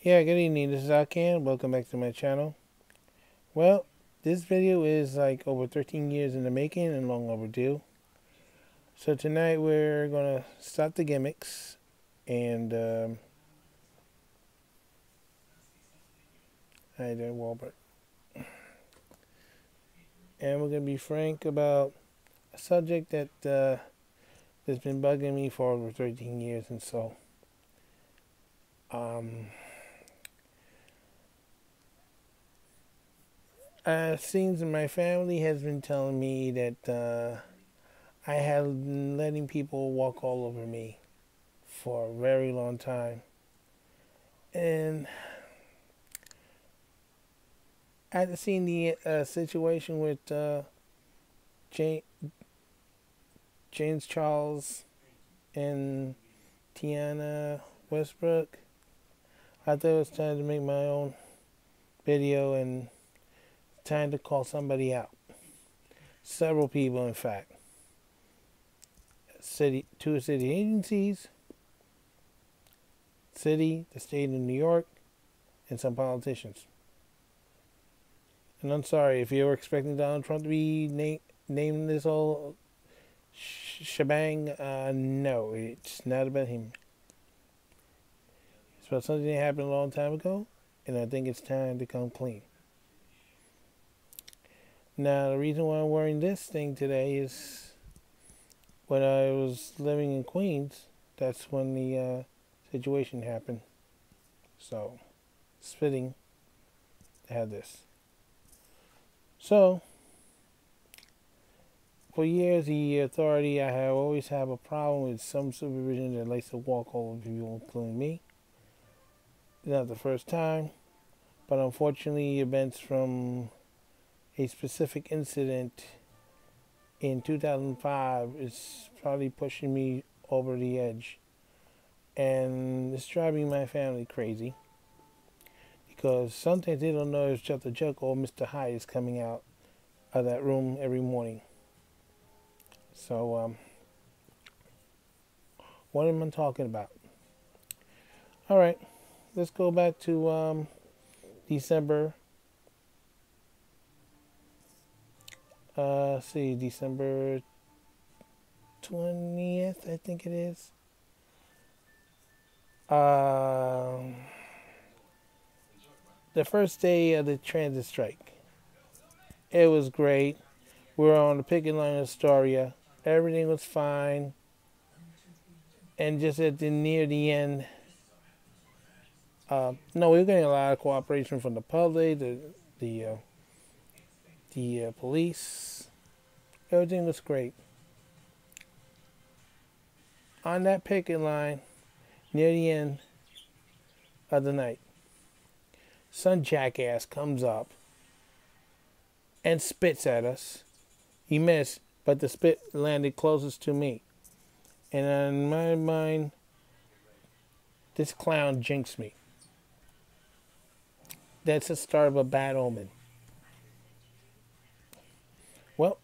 Yeah, good evening. This is Alcan. Welcome back to my channel. Well, this video is like over 13 years in the making and long overdue. So tonight we're gonna stop the gimmicks and hi there, Walbert. And we're gonna be frank about a subject that has been bugging me for over 13 years, and so um, things in my family has been telling me that I have been letting people walk all over me for a very long time. And after seeing the situation with James, James Charles and Tiana Westbrook, I thought it was time to make my own video and time to call somebody out. Several people, in fact. Two city agencies, the state of New York, and some politicians. And I'm sorry if you were expecting Donald Trump to be named this whole shebang. No, it's not about him. It's about something that happened a long time ago, and I think it's time to come clean. Now, the reason why I'm wearing this thing today is when I was living in Queens, that's when the situation happened. So, it's fitting to have this. So, for years, the authority, I have always have a problem with some supervision that likes to walk all over people, including me. Not the first time, but unfortunately, events from a specific incident in 2005 is probably pushing me over the edge. And it's driving my family crazy. Because sometimes they don't know if Dr. Jekyll or Mr. Hyde is coming out of that room every morning. So, what am I talking about? All right, let's go back to December. December 20th, I think it is. The first day of the transit strike. It was great. We were on the picket line in Astoria. Everything was fine. And just at near the end, no, we were getting a lot of cooperation from the public, the police. Everything was great. On that picket line, near the end of the night, some jackass comes up and spits at us. He missed, but the spit landed closest to me. And in my mind, this clown jinxed me. That's the start of a bad omen. Well,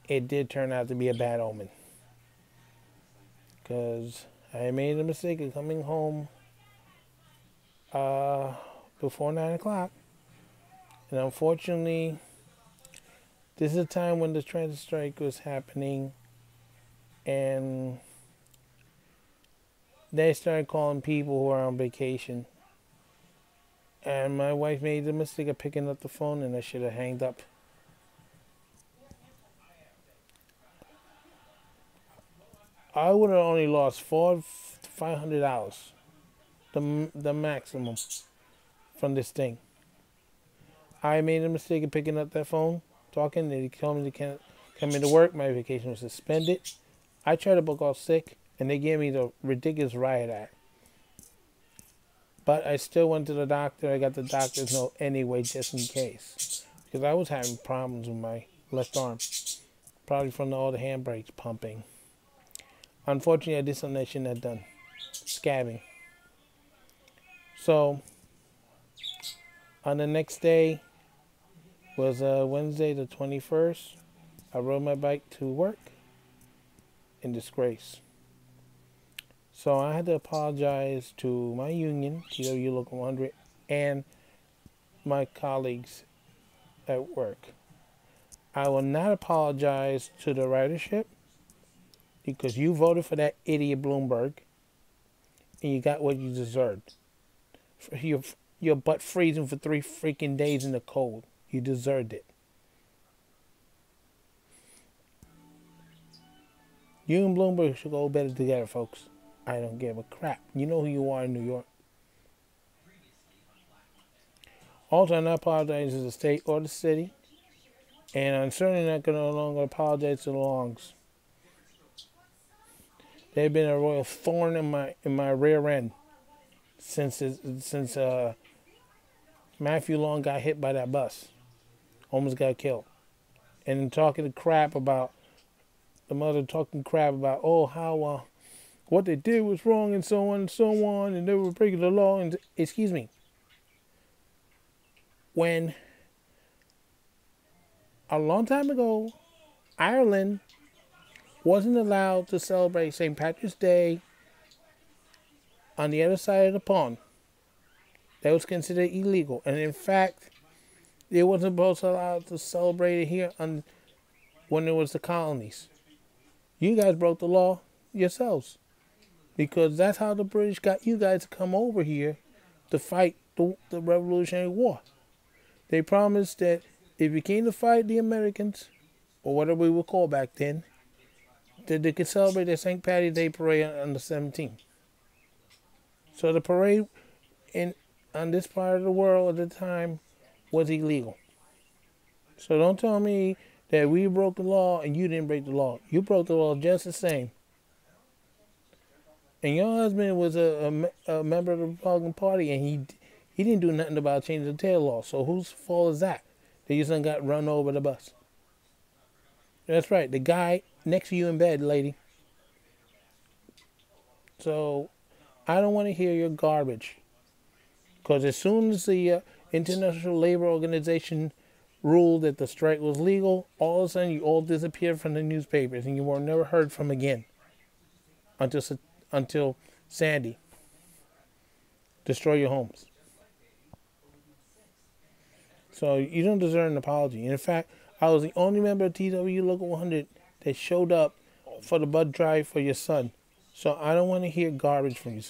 it did turn out to be a bad omen. Because I made a mistake of coming home before 9 o'clock. And unfortunately, this is a time when the transit strike was happening. And they started calling people who are on vacation. And my wife made the mistake of picking up the phone, and I should have hanged up. I would have only lost $500, the maximum from this thing. I made a mistake of picking up that phone, talking. They told me to can't come into work. My vacation was suspended. I tried to book off sick, and they gave me the ridiculous riot act. But I still went to the doctor. I got the doctor's note anyway, just in case, because I was having problems with my left arm, probably from all the handbrakes pumping. Unfortunately, I did something I shouldn't have done. Scabbing. So, on the next day was Wednesday the 21st. I rode my bike to work in disgrace. So I had to apologize to my union, TW Local 100, and my colleagues at work. I will not apologize to the ridership because you voted for that idiot Bloomberg and you got what you deserved. For your butt freezing for 3 freaking days in the cold. You deserved it. You and Bloomberg should go better together, folks. I don't give a crap. You know who you are in New York. Also, I'm not apologizing to the state or the city. And I'm certainly not going to no longer apologize to the Longs. They've been a royal thorn in my rear end since Matthew Long got hit by that bus, almost got killed, and talking crap about the mother talking crap about how what they did was wrong and so on and so on, and they were breaking the law. And excuse me, when a long time ago, Ireland wasn't allowed to celebrate St. Patrick's Day on the other side of the pond. That was considered illegal. And in fact, they wasn't supposed to allow to celebrate it here when it was the colonies. You guys broke the law yourselves. Because that's how the British got you guys to come over here to fight the Revolutionary War. They promised that if you came to fight the Americans, or whatever we would call back then, that they could celebrate their St. Patty's Day parade on the 17th. So the parade on this part of the world at the time was illegal. So don't tell me that we broke the law and you didn't break the law. You broke the law just the same. And your husband was a member of the Republican Party, and he didn't do nothing about changing the tail law. So whose fault is that? That your son got run over the bus. That's right, the guy next to you in bed, lady. So I don't want to hear your garbage. Because as soon as the International Labor Organization ruled that the strike was legal, all of a sudden you all disappeared from the newspapers and you were never heard from again until Sandy destroyed your homes. So you don't deserve an apology. And in fact, I was the only member of TW Local 100 that showed up for the blood drive for your son. So I don't want to hear garbage from you.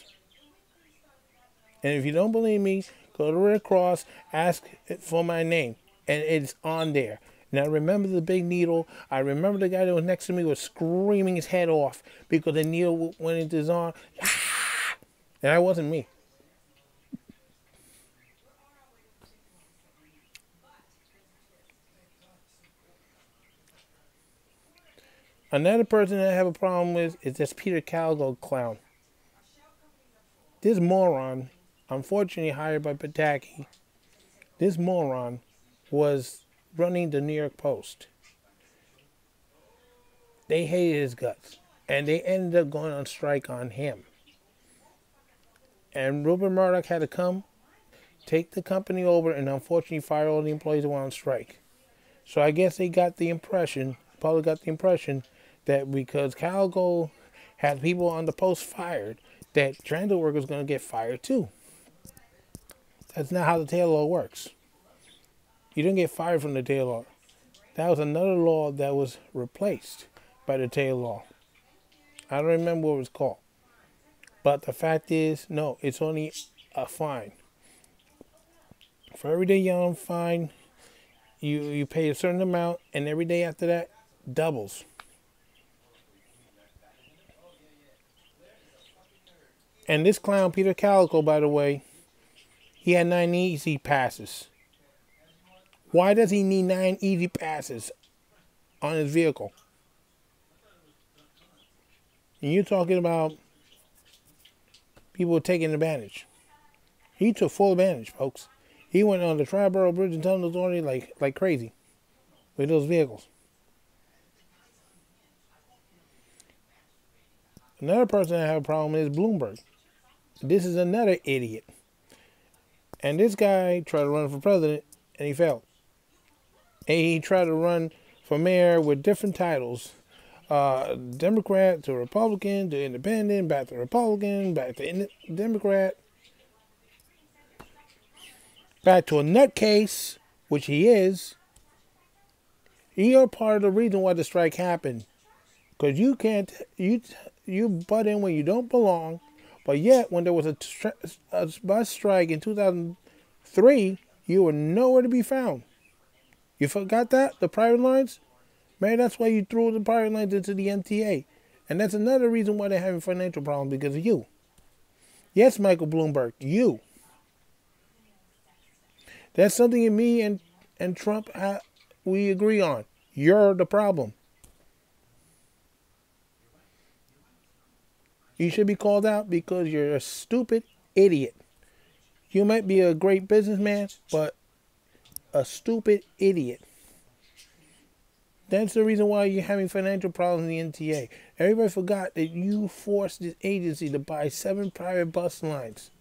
And if you don't believe me, go to Red Cross, ask for my name, and it's on there. And I remember the big needle. I remember the guy that was next to me was screaming his head off because the needle went into his arm. Ah! And that wasn't me. Another person that I have a problem with is this Peter Calgo clown. This moron, unfortunately hired by Pataki, this moron was running the New York Post. They hated his guts, and they ended up going on strike on him. And Rupert Murdoch had to come, take the company over, and unfortunately fire all the employees that were on strike. So I guess they got the impression, probably got the impression, that because Calgo had people on the Post fired, that transit workers going to get fired too. That's not how the tail law works. You didn't get fired from the tail law. That was another law that was replaced by the tail law. I don't remember what it was called. But the fact is, no, it's only a fine. For every day you're on fine, you pay a certain amount, and every day after that, doubles. And this clown, Peter Calico, by the way, he had 9 easy passes. Why does he need 9 easy passes on his vehicle? And you're talking about people taking advantage. He took full advantage, folks. He went on the Triborough Bridge and Tunnel Authority like crazy with those vehicles. Another person I have a problem with is Bloomberg. This is another idiot. And this guy tried to run for president, and he failed. And he tried to run for mayor with different titles. Democrat to Republican to Independent, back to Republican, back to Democrat, back to a nutcase, which he is. You're part of the reason why the strike happened, because you can't you butt in when you don't belong. But yet, when there was a bus strike in 2003, you were nowhere to be found. You forgot that? The private lines? Man, that's why you threw the private lines into the MTA. And that's another reason why they're having financial problems, because of you. Yes, Michael Bloomberg, you. That's something in me and Trump we agree on. You're the problem. You should be called out because you're a stupid idiot. You might be a great businessman, but a stupid idiot. That's the reason why you're having financial problems in the NTA. Everybody forgot that you forced this agency to buy 7 private bus lines.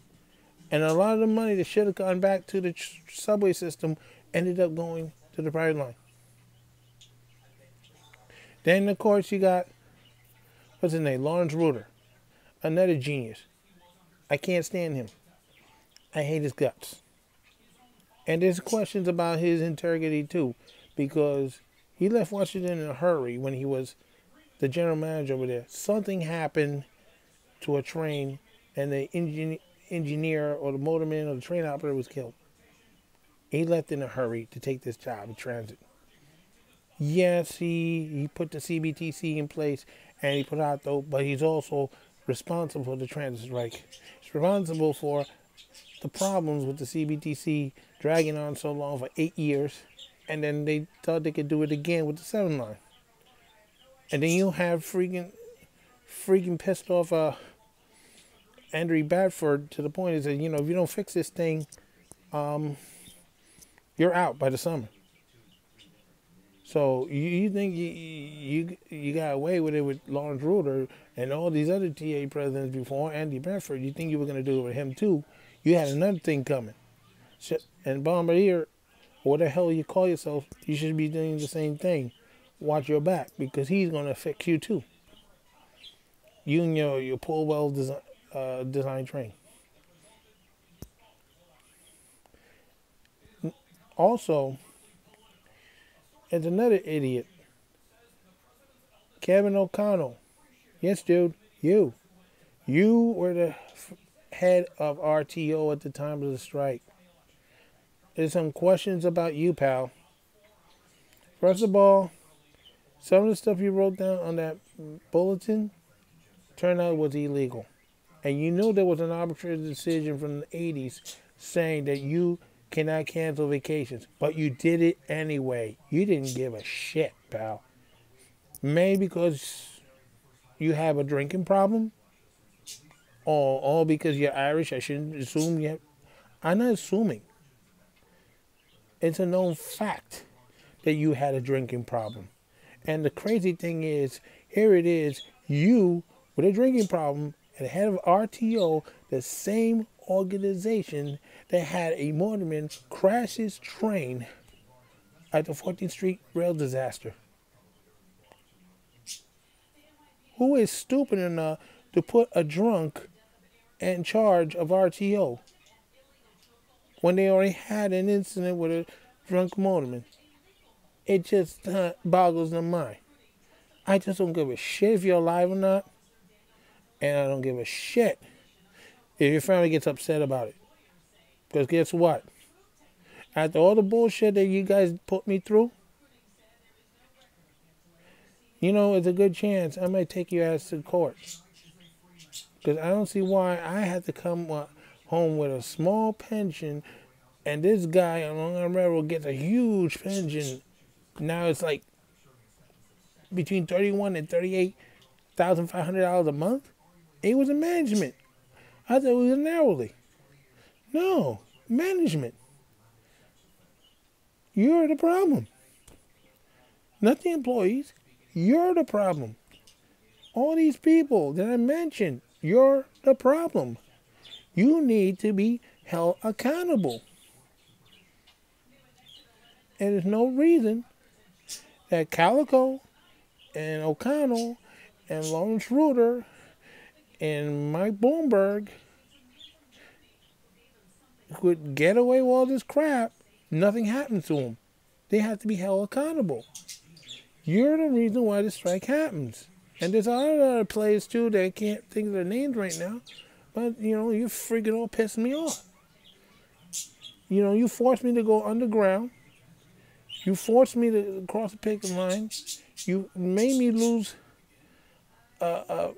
And a lot of the money that should have gone back to the subway system ended up going to the private line. Then, of course, you got, what's his name, Lawrence Reuter. Another genius. I can't stand him. I hate his guts. And there's questions about his integrity too, because he left Washington in a hurry when he was the general manager over there. Something happened to a train, and the engineer or the motorman or the train operator was killed. He left in a hurry to take this job in transit. Yes, he put the CBTC in place, and he put out though, but he's also responsible for the transit strike. He's responsible for the problems with the CBTC dragging on so long for 8 years, and then they thought they could do it again with the 7 line. And then you have freaking pissed off Andrew Badford to the point that, if you don't fix this thing, you're out by the summer. So you think you got away with it with Lawrence Reuter and all these other TA presidents before Andy Bedford? You think you were going to do it with him too? You had another thing coming. And Bombardier, or what the hell you call yourself, you should be doing the same thing. Watch your back, because he's going to fix you too. You and your poor well design train. Also, there's another idiot, Kevin O'Connell. Yes, dude, you were the head of RTO at the time of the strike. There's some questions about you, pal. First of all, some of the stuff you wrote down on that bulletin turned out was illegal. And you knew there was an arbitrary decision from the 80s saying that you cannot cancel vacations, but you did it anyway. You didn't give a shit, pal. Maybe because you have a drinking problem, or all because you're Irish. I shouldn't assume you have. I'm not assuming. It's a known fact that you had a drinking problem. And the crazy thing is, here it is, you with a drinking problem and the head of RTO, the same organization that had a motorman crash his train at the 14th Street rail disaster. Who is stupid enough to put a drunk in charge of RTO when they already had an incident with a drunk motorman? It just boggles the mind. I just don't give a shit if you're alive or not, and I don't give a shit if your family gets upset about it. Because guess what? After all the bullshit that you guys put me through, it's a good chance I might take your ass to court. Because I don't see why I had to come home with a small pension, and this guy on Long Island Railroad gets a huge pension. Now it's like between $31,000 and $38,500 a month. It was a management. I thought it was an hourly. No, management. You're the problem. Not the employees. You're the problem. All these people that I mentioned, you're the problem. You need to be held accountable. And there's no reason that Calico and O'Connell and Lawrence Reuter and Mike Bloomberg could get away with all this crap, nothing happens to them. They have to be held accountable. You're the reason why the strike happens. And there's a lot of other players too that I can't think of their names right now. But, you're freaking all pissing me off. You forced me to go underground. You forced me to cross the picket line. You made me lose a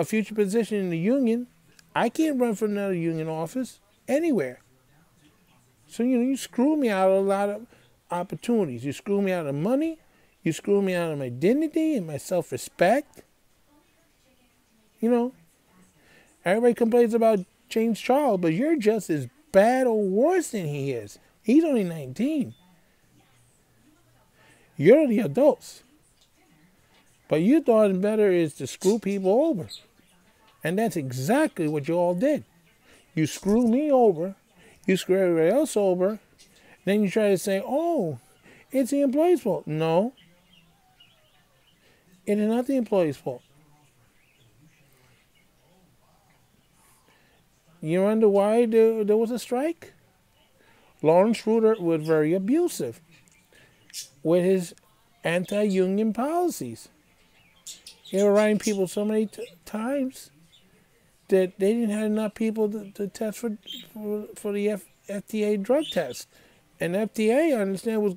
future position in the union. I can't run for another union office anywhere. So, you screw me out of a lot of opportunities. You screw me out of money. You screw me out of my dignity and my self-respect. Everybody complains about James Charles, but you're just as bad or worse than he is. He's only 19. You're the adults. But you thought it better is to screw people over. And that's exactly what you all did. You screw me over. You screw everybody else over. Then you try to say, oh, it's the employee's fault. No. It is not the employee's fault. You wonder why there was a strike? Lawrence Reuter was very abusive with his anti-union policies. They were writing people so many times that they didn't have enough people to test for the FDA drug test. And FDA, I understand, was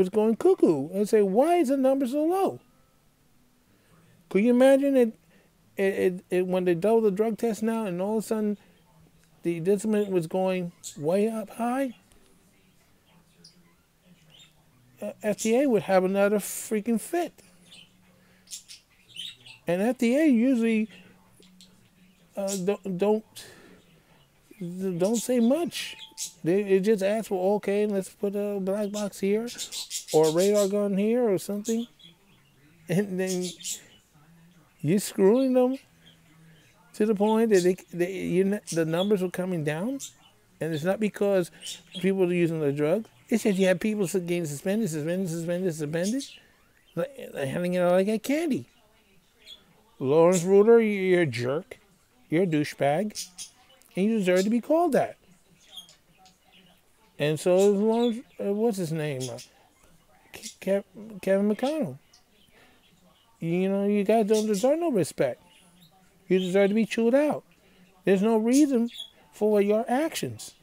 going cuckoo and say, why is the number so low? Could you imagine it when they double the drug test now and all of a sudden the discipline was going way up high? FDA would have another freaking fit. And FDA usually don't say much. They just ask for, okay, let's put a black box here or a radar gun here or something. And then you're screwing them to the point that the numbers are coming down. And it's not because people are using the drugs. It's just you have people getting suspended, handing it out like a candy. Lawrence Reuter, you're a jerk. You're a douchebag. And you deserve to be called that. And so is Lawrence, what's his name? Kevin McConnell. You guys don't deserve no respect. You deserve to be chewed out. There's no reason for your actions.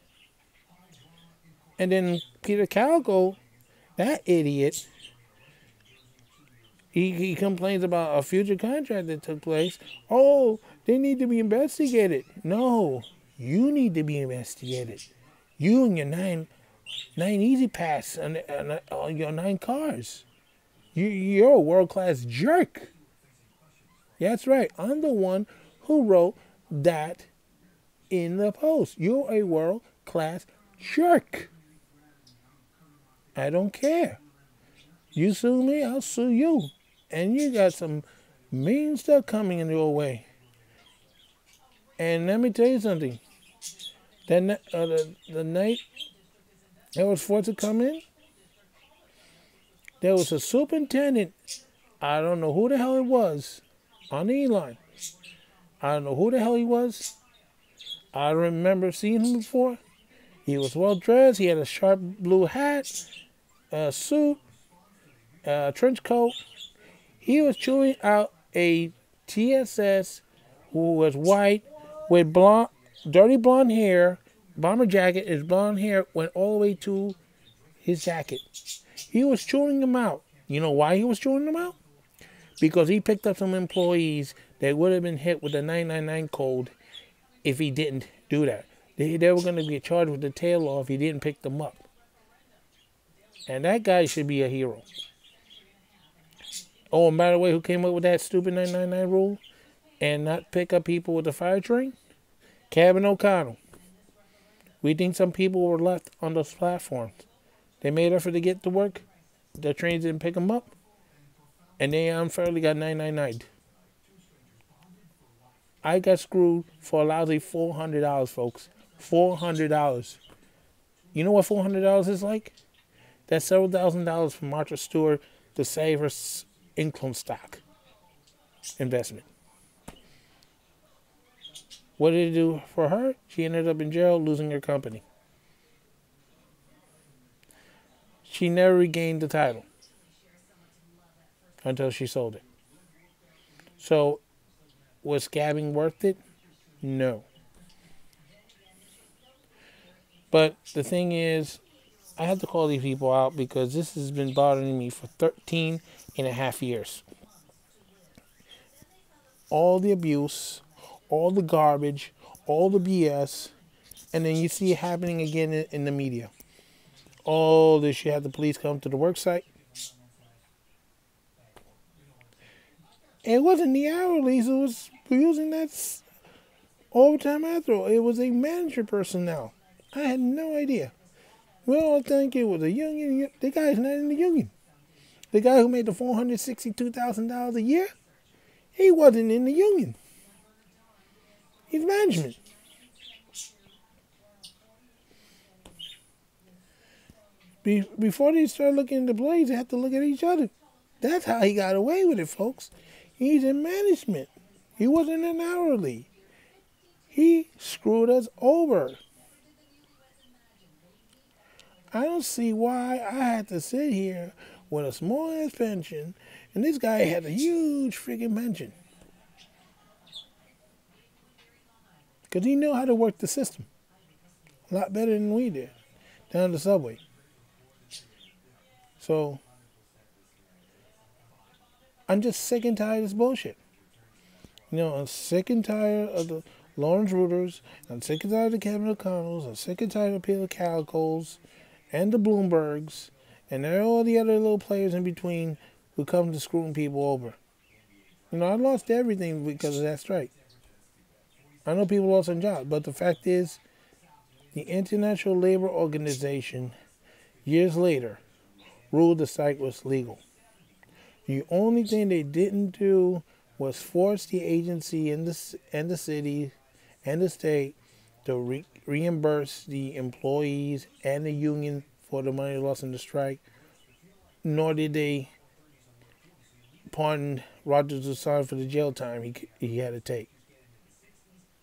And then Peter Calico, that idiot, he complains about a future contract that took place. Oh, they need to be investigated. No, you need to be investigated. You and your nine Easy Pass and your 9 cars. You're a world-class jerk. That's right. I'm the one who wrote that in the post. You're a world-class jerk. I don't care. You sue me, I'll sue you. And you got some mean stuff coming in your way. And let me tell you something. The night I was forced to come in, there was a superintendent, I don't know who the hell it was, on the E-line. I don't know who the hell he was. I remember seeing him before. He was well dressed. He had a sharp blue hat, a suit, a trench coat. He was chewing out a TSS who was white with dirty blonde hair, bomber jacket. His blonde hair went all the way to his jacket. He was chewing them out. You know why he was chewing them out? Because he picked up some employees that would have been hit with the 999 code if he didn't do that. They were going to get charged with the tail off if he didn't pick them up. And that guy should be a hero. Oh, and by the way, who came up with that stupid 999 rule and not pick up people with the fire train? Kevin O'Connell. We think some people were left on those platforms. They made effort to get to work. The trains didn't pick them up. And they unfairly got 999. I got screwed for a lousy $400, folks. $400. You know what $400 is like? That's several $1,000s from Martha Stewart to save her income stock investment. What did it do for her? She ended up in jail, losing her company. She never regained the title until she sold it. So, was scabbing worth it? No. But the thing is, I have to call these people out because this has been bothering me for 13 and a half years. All the abuse, all the garbage, all the BS, and then you see it happening again in the media. Oh, did she have the police come to the work site? It wasn't the hourlies, it was using that overtime after all. It was a manager personnel. I had no idea. We all think it was a union. The guy's not in the union. The guy who made the $462,000 a year, he wasn't in the union. He's management. Before they start looking at the blades, they have to look at each other. That's how he got away with it, folks. He's in management. He wasn't an hourly. He screwed us over. I don't see why I had to sit here with a small ass pension, and this guy had a huge freaking pension. Because he knew how to work the system a lot better than we did down the subway. So, I'm just sick and tired of this bullshit. I'm sick and tired of the Lawrence Reuters. I'm sick and tired of the Kevin O'Connells. I'm sick and tired of Peter Calicos and the Bloombergs and all the other little players in between who come to screwing people over. I lost everything because of that strike. I know people lost their jobs, but the fact is, the International Labor Organization, years later, ruled the strike was legal. The only thing they didn't do was force the agency and the city and the state to reimburse the employees and the union for the money lost in the strike, nor did they pardon Roger Dusson for the jail time he had to take.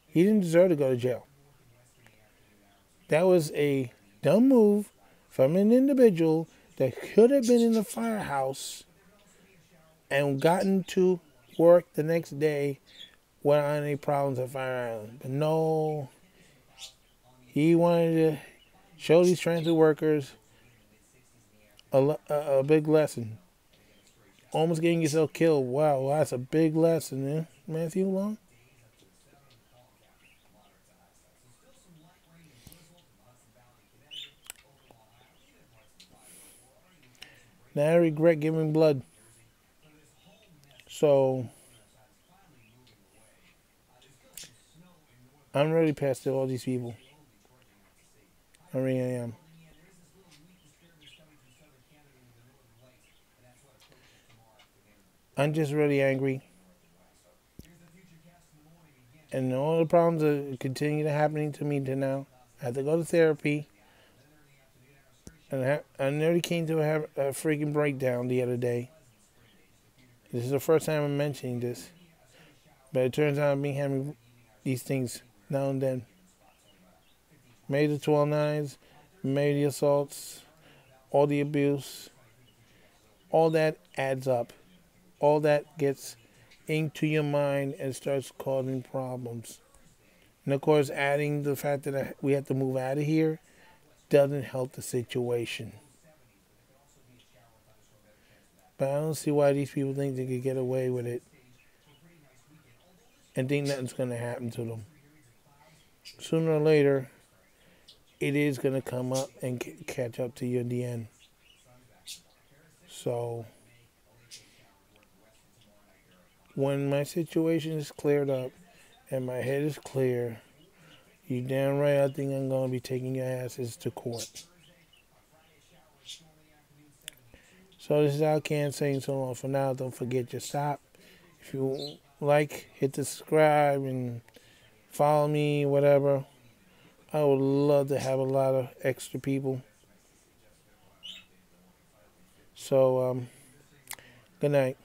He didn't deserve to go to jail. That was a dumb move from an individual that could have been in the firehouse and gotten to work the next day without any problems at Fire Island. But no, he wanted to show these transit workers a big lesson. Almost getting yourself killed. Wow, that's a big lesson, eh? Matthew Long? Now I regret giving blood. So, I'm really past all these people. I really am. I'm just really angry. And all the problems that continue to happening to me to now. I have to go to therapy. And I nearly came to have a freaking breakdown the other day. This is the first time I'm mentioning this. But it turns out I've been having these things now and then. Maybe the 12-9s, maybe the assaults, all the abuse. All that adds up. All that gets into your mind and starts causing problems. And of course, adding the fact that we have to move out of here doesn't help the situation. But I don't see why these people think they could get away with it and think nothing's going to happen to them. Sooner or later, it is going to come up and catch up to you in the end. So, when my situation is cleared up and my head is clear, you damn right I think I'm going to be taking your asses to court. So this is Al Can saying so long for now. Don't forget your stop. If you like, hit the subscribe and follow me, whatever. I would love to have a lot of extra people. So, good night.